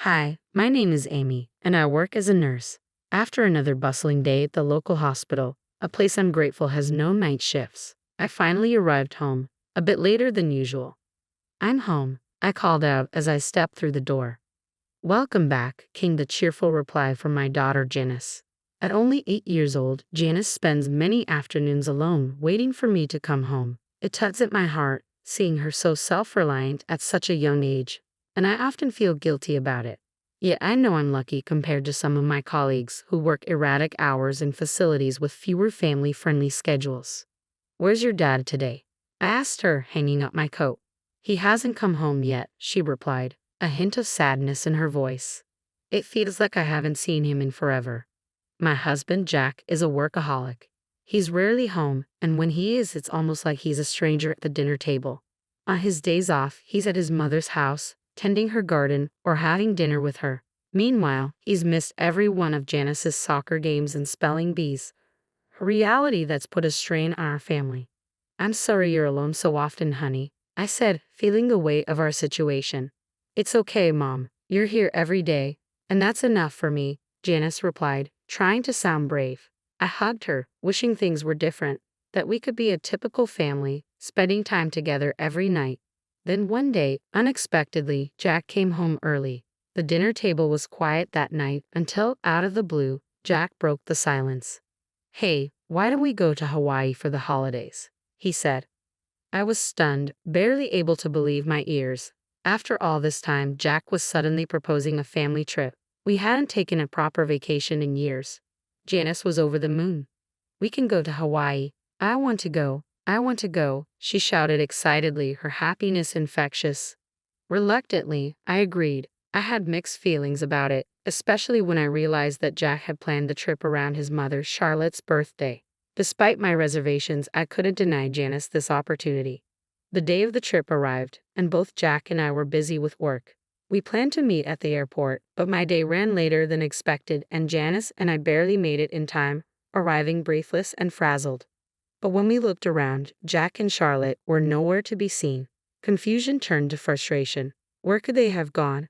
Hi, my name is Amy, and I work as a nurse. After another bustling day at the local hospital, a place I'm grateful has no night shifts, I finally arrived home, a bit later than usual. I'm home, I called out as I stepped through the door. Welcome back, came the cheerful reply from my daughter Janice. At only 8 years old, Janice spends many afternoons alone waiting for me to come home. It tugs at my heart, seeing her so self-reliant at such a young age, and I often feel guilty about it. Yet I know I'm lucky compared to some of my colleagues who work erratic hours in facilities with fewer family-friendly schedules. Where's your dad today? I asked her, hanging up my coat. He hasn't come home yet, she replied, a hint of sadness in her voice. It feels like I haven't seen him in forever. My husband, Jack, is a workaholic. He's rarely home, and when he is, it's almost like he's a stranger at the dinner table. On his days off, he's at his mother's house, tending her garden or having dinner with her. Meanwhile, he's missed every one of Janice's soccer games and spelling bees, a reality that's put a strain on our family. I'm sorry you're alone so often, honey, I said, feeling the weight of our situation. It's okay, Mom. You're here every day, and that's enough for me, Janice replied, trying to sound brave. I hugged her, wishing things were different, that we could be a typical family, spending time together every night. Then one day, unexpectedly, Jack came home early. The dinner table was quiet that night until, out of the blue, Jack broke the silence. Hey, why don't we go to Hawaii for the holidays? He said. I was stunned, barely able to believe my ears. After all this time, Jack was suddenly proposing a family trip. We hadn't taken a proper vacation in years. Janice was over the moon. We can go to Hawaii. I want to go. I want to go, she shouted excitedly, her happiness infectious. Reluctantly, I agreed. I had mixed feelings about it, especially when I realized that Jack had planned the trip around his mother Charlotte's birthday. Despite my reservations, I couldn't deny Janice this opportunity. The day of the trip arrived, and both Jack and I were busy with work. We planned to meet at the airport, but my day ran later than expected, and Janice and I barely made it in time, arriving breathless and frazzled. But when we looked around, Jack and Charlotte were nowhere to be seen. Confusion turned to frustration. Where could they have gone?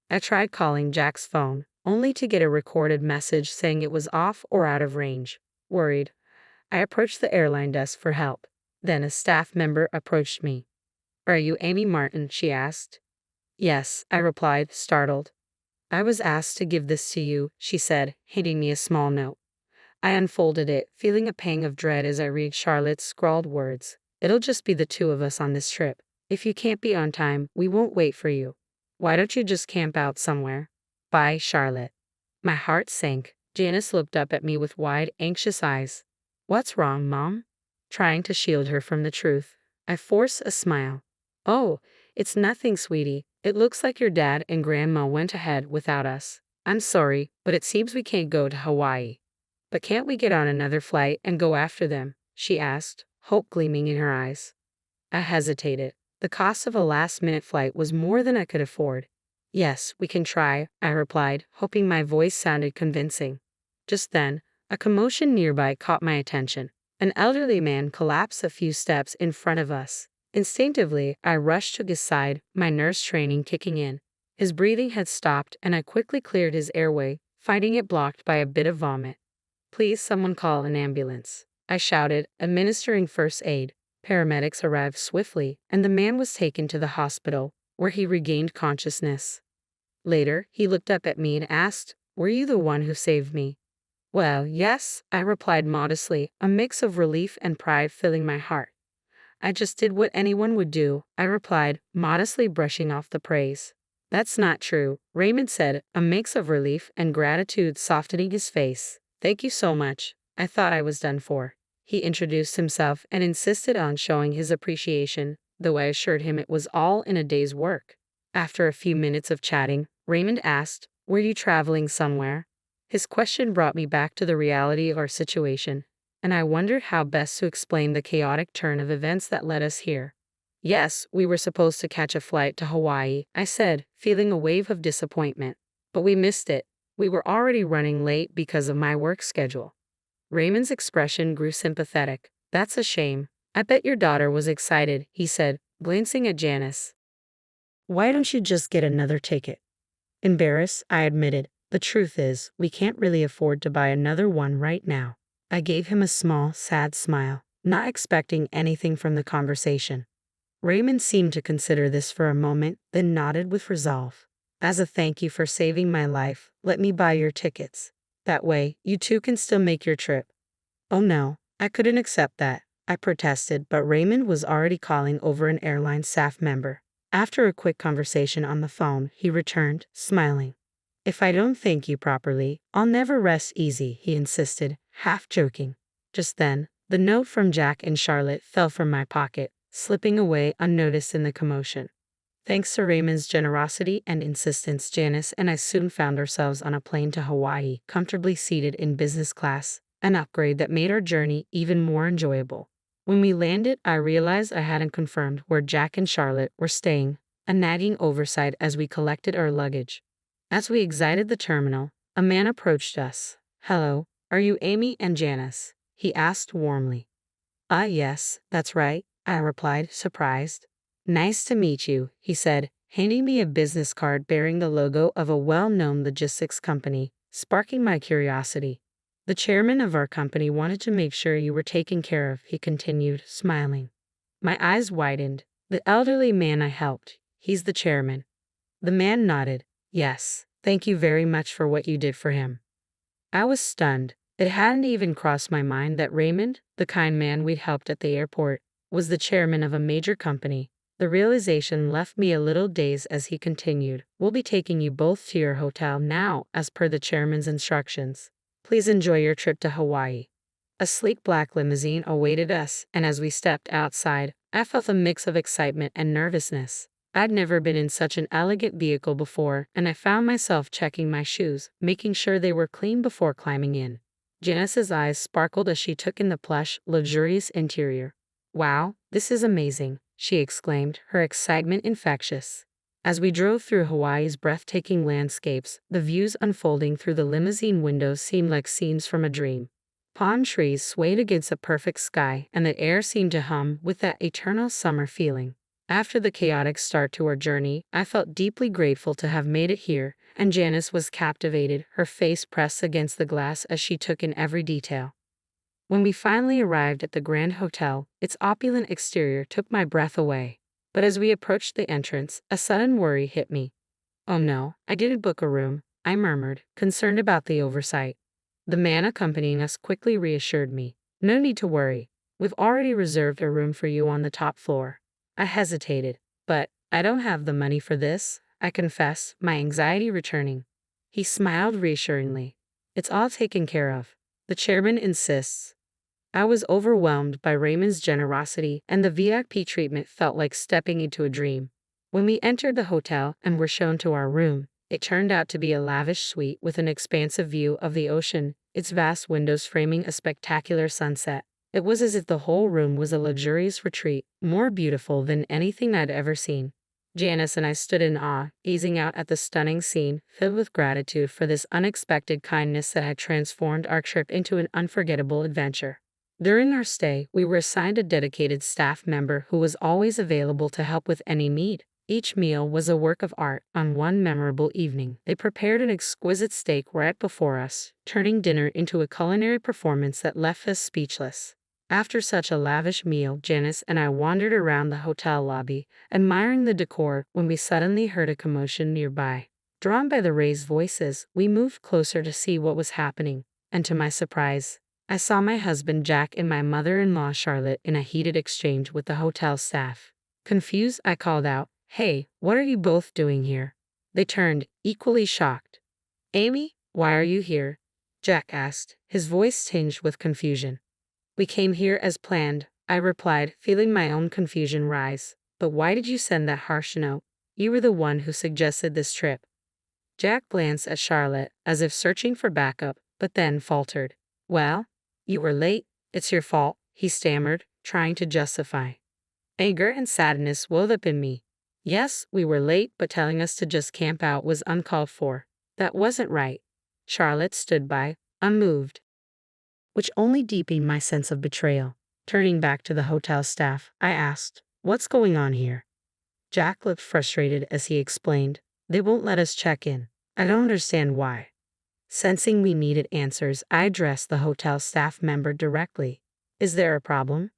I tried calling Jack's phone, only to get a recorded message saying it was off or out of range. Worried, I approached the airline desk for help. Then a staff member approached me. Are you Amy Martin? She asked. Yes, I replied, startled. I was asked to give this to you, she said, handing me a small note. I unfolded it, feeling a pang of dread as I read Charlotte's scrawled words. It'll just be the two of us on this trip. If you can't be on time, we won't wait for you. Why don't you just camp out somewhere? Bye, Charlotte. My heart sank. Janice looked up at me with wide, anxious eyes. What's wrong, Mom? Trying to shield her from the truth, I forced a smile. Oh, it's nothing, sweetie. It looks like your dad and Grandma went ahead without us. I'm sorry, but it seems we can't go to Hawaii. But can't we get on another flight and go after them? She asked, hope gleaming in her eyes. I hesitated. The cost of a last-minute flight was more than I could afford. Yes, we can try, I replied, hoping my voice sounded convincing. Just then, a commotion nearby caught my attention. An elderly man collapsed a few steps in front of us. Instinctively, I rushed to his side, my nurse training kicking in. His breathing had stopped, and I quickly cleared his airway, finding it blocked by a bit of vomit. Please, someone call an ambulance, I shouted, administering first aid. Paramedics arrived swiftly, and the man was taken to the hospital, where he regained consciousness. Later, he looked up at me and asked, Were you the one who saved me? Well, yes, I replied modestly, a mix of relief and pride filling my heart. I just did what anyone would do, I replied, modestly brushing off the praise. That's not true, Raymond said, a mix of relief and gratitude softening his face. Thank you so much. I thought I was done for. He introduced himself and insisted on showing his appreciation, though I assured him it was all in a day's work. After a few minutes of chatting, Raymond asked, Were you traveling somewhere? His question brought me back to the reality of our situation, and I wondered how best to explain the chaotic turn of events that led us here. Yes, we were supposed to catch a flight to Hawaii, I said, feeling a wave of disappointment. But we missed it. We were already running late because of my work schedule. Raymond's expression grew sympathetic. That's a shame. I bet your daughter was excited, he said, glancing at Janice. Why don't you just get another ticket? Embarrassed, I admitted, the truth is, we can't really afford to buy another one right now. I gave him a small, sad smile, not expecting anything from the conversation. Raymond seemed to consider this for a moment, then nodded with resolve. As a thank you for saving my life, let me buy your tickets. That way, you two can still make your trip. Oh no, I couldn't accept that, I protested, but Raymond was already calling over an airline staff member. After a quick conversation on the phone, he returned, smiling. If I don't thank you properly, I'll never rest easy, he insisted, half joking. Just then, the note from Jack and Charlotte fell from my pocket, slipping away unnoticed in the commotion. Thanks to Raymond's generosity and insistence, Janice and I soon found ourselves on a plane to Hawaii, comfortably seated in business class, an upgrade that made our journey even more enjoyable. When we landed, I realized I hadn't confirmed where Jack and Charlotte were staying, a nagging oversight as we collected our luggage. As we exited the terminal, a man approached us. "Hello, are you Amy and Janice?" he asked warmly. Yes, that's right," I replied, surprised. "Nice to meet you," he said, handing me a business card bearing the logo of a well-known logistics company, sparking my curiosity. "The chairman of our company wanted to make sure you were taken care of," he continued, smiling. My eyes widened. "The elderly man I helped, he's the chairman." The man nodded. "Yes, thank you very much for what you did for him." I was stunned. It hadn't even crossed my mind that Raymond, the kind man we'd helped at the airport, was the chairman of a major company. The realization left me a little dazed as he continued. "We'll be taking you both to your hotel now, as per the chairman's instructions. Please enjoy your trip to Hawaii." A sleek black limousine awaited us, and as we stepped outside, I felt a mix of excitement and nervousness. I'd never been in such an elegant vehicle before, and I found myself checking my shoes, making sure they were clean before climbing in. Janice's eyes sparkled as she took in the plush, luxurious interior. "Wow, this is amazing," she exclaimed, her excitement infectious. As we drove through Hawaii's breathtaking landscapes, the views unfolding through the limousine windows seemed like scenes from a dream. Palm trees swayed against a perfect sky, and the air seemed to hum with that eternal summer feeling. After the chaotic start to our journey, I felt deeply grateful to have made it here, and Janice was captivated, her face pressed against the glass as she took in every detail. When we finally arrived at the Grand Hotel, its opulent exterior took my breath away. But as we approached the entrance, a sudden worry hit me. "Oh no, I didn't book a room," I murmured, concerned about the oversight. The man accompanying us quickly reassured me. "No need to worry. We've already reserved a room for you on the top floor." I hesitated. "But I don't have the money for this," I confessed, my anxiety returning. He smiled reassuringly. "It's all taken care of. The chairman insists." I was overwhelmed by Raymond's generosity, and the VIP treatment felt like stepping into a dream. When we entered the hotel and were shown to our room, it turned out to be a lavish suite with an expansive view of the ocean, its vast windows framing a spectacular sunset. It was as if the whole room was a luxurious retreat, more beautiful than anything I'd ever seen. Janice and I stood in awe, gazing out at the stunning scene, filled with gratitude for this unexpected kindness that had transformed our trip into an unforgettable adventure. During our stay, we were assigned a dedicated staff member who was always available to help with any need. Each meal was a work of art. On one memorable evening, they prepared an exquisite steak right before us, turning dinner into a culinary performance that left us speechless. After such a lavish meal, Janice and I wandered around the hotel lobby, admiring the decor, when we suddenly heard a commotion nearby. Drawn by the raised voices, we moved closer to see what was happening, and to my surprise, I saw my husband Jack and my mother-in-law Charlotte in a heated exchange with the hotel staff. Confused, I called out, "Hey, what are you both doing here?" They turned, equally shocked. "Amy, why are you here?" Jack asked, his voice tinged with confusion. "We came here as planned," I replied, feeling my own confusion rise. "But why did you send that harsh note? You were the one who suggested this trip." Jack glanced at Charlotte, as if searching for backup, but then faltered. "Well, you were late. It's your fault," he stammered, trying to justify. Anger and sadness welled up in me. Yes, we were late, but telling us to just camp out was uncalled for. That wasn't right. Charlotte stood by, unmoved, which only deepened my sense of betrayal. Turning back to the hotel staff, I asked, "What's going on here?" Jack looked frustrated as he explained, "They won't let us check in. I don't understand why. Sensing we needed answers, I addressed the hotel staff member directly. Is there a problem?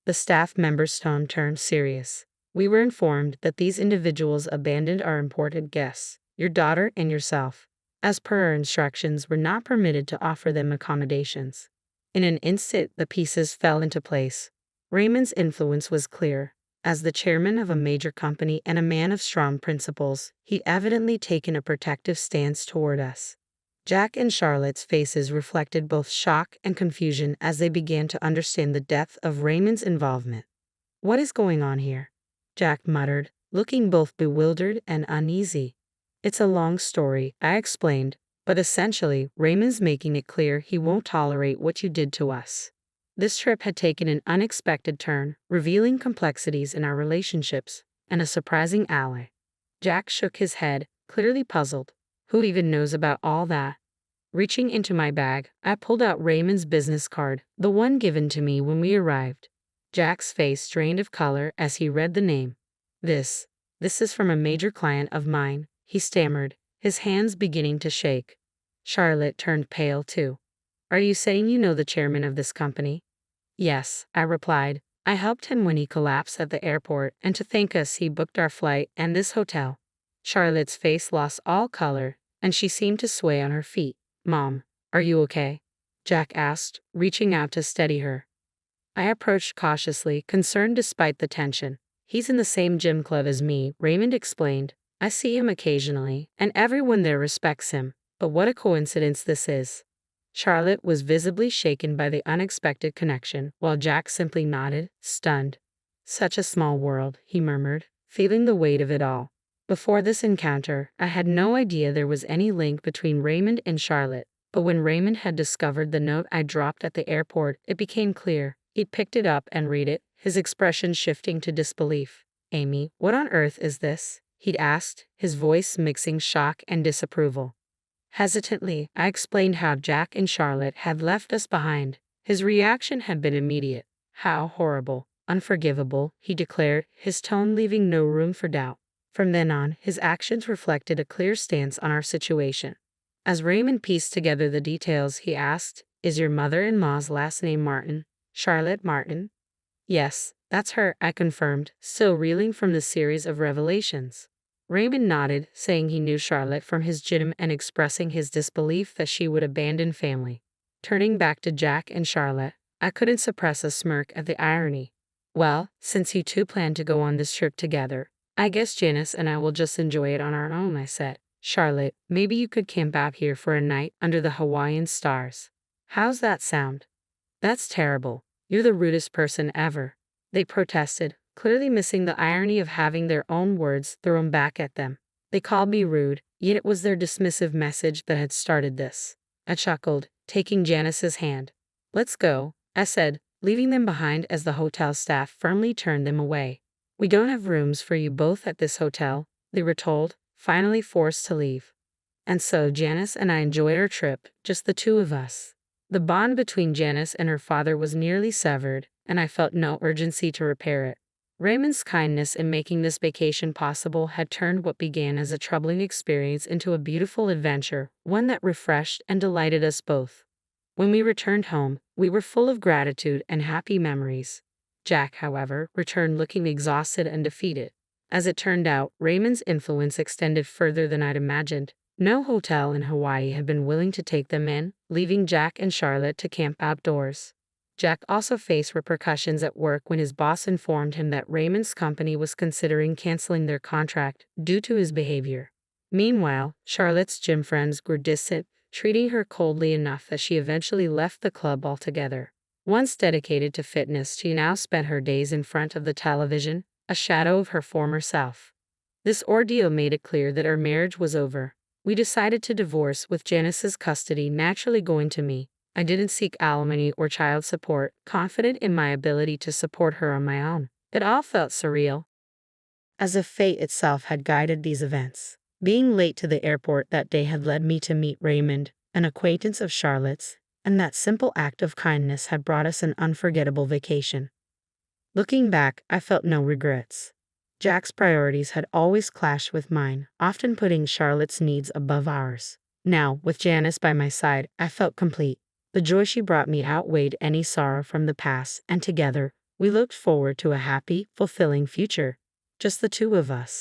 The staff member's tone turned serious. We were informed that these individuals abandoned our important guests, your daughter and yourself. As per our instructions, we're not permitted to offer them accommodations. In an instant, the pieces fell into place. Raymond's influence was clear. As the chairman of a major company and a man of strong principles, he'd evidently taken a protective stance toward us. Jack and Charlotte's faces reflected both shock and confusion as they began to understand the depth of Raymond's involvement. What is going on here? Jack muttered, looking both bewildered and uneasy. It's a long story, I explained, but essentially, Raymond's making it clear he won't tolerate what you did to us. This trip had taken an unexpected turn, revealing complexities in our relationships, and a surprising ally. Jack shook his head, clearly puzzled. Who even knows about all that? Reaching into my bag, I pulled out Raymond's business card, the one given to me when we arrived. Jack's face drained of color as he read the name. This is from a major client of mine, he stammered, his hands beginning to shake. Charlotte turned pale too. Are you saying you know the chairman of this company? Yes, I replied. I helped him when he collapsed at the airport, and to thank us he booked our flight and this hotel. Charlotte's face lost all color, and she seemed to sway on her feet. Mom, are you okay? Jack asked, reaching out to steady her. I approached cautiously, concerned despite the tension. He's in the same gym club as me, Raymond explained. I see him occasionally, and everyone there respects him. But what a coincidence this is. Charlotte was visibly shaken by the unexpected connection, while Jack simply nodded, stunned. Such a small world, he murmured, feeling the weight of it all. Before this encounter, I had no idea there was any link between Raymond and Charlotte, but when Raymond had discovered the note I dropped at the airport, it became clear. He picked it up and read it, his expression shifting to disbelief. Amy, what on earth is this? He'd asked, his voice mixing shock and disapproval. Hesitantly, I explained how Jack and Charlotte had left us behind. His reaction had been immediate. How horrible, unforgivable, he declared, his tone leaving no room for doubt. From then on, his actions reflected a clear stance on our situation. As Raymond pieced together the details, he asked, Is your mother-in-law's last name Martin? Charlotte Martin? Yes, that's her, I confirmed, still reeling from the series of revelations. Raymond nodded, saying he knew Charlotte from his gym and expressing his disbelief that she would abandon family. Turning back to Jack and Charlotte, I couldn't suppress a smirk at the irony. Well, since you two plan to go on this trip together, I guess Janice and I will just enjoy it on our own, I said. Charlotte, maybe you could camp out here for a night under the Hawaiian stars. How's that sound? That's terrible. You're the rudest person ever. They protested, clearly missing the irony of having their own words thrown back at them. They called me rude, yet it was their dismissive message that had started this. I chuckled, taking Janice's hand. Let's go, I said, leaving them behind as the hotel staff firmly turned them away. We don't have rooms for you both at this hotel, they were told, finally forced to leave. And so Janice and I enjoyed our trip, just the two of us. The bond between Janice and her father was nearly severed, and I felt no urgency to repair it. Raymond's kindness in making this vacation possible had turned what began as a troubling experience into a beautiful adventure, one that refreshed and delighted us both. When we returned home, we were full of gratitude and happy memories. Jack, however, returned looking exhausted and defeated. As it turned out, Raymond's influence extended further than I'd imagined. No hotel in Hawaii had been willing to take them in, leaving Jack and Charlotte to camp outdoors. Jack also faced repercussions at work when his boss informed him that Raymond's company was considering canceling their contract due to his behavior. Meanwhile, Charlotte's gym friends grew distant, treating her coldly enough that she eventually left the club altogether. Once dedicated to fitness, she now spent her days in front of the television, a shadow of her former self. This ordeal made it clear that our marriage was over. We decided to divorce, with Janice's custody naturally going to me. I didn't seek alimony or child support, confident in my ability to support her on my own. It all felt surreal, as if fate itself had guided these events. Being late to the airport that day had led me to meet Raymond, an acquaintance of Charlotte's, and that simple act of kindness had brought us an unforgettable vacation. Looking back, I felt no regrets. Jack's priorities had always clashed with mine, often putting Charlotte's needs above ours. Now, with Janice by my side, I felt complete. The joy she brought me outweighed any sorrow from the past, and together, we looked forward to a happy, fulfilling future. Just the two of us.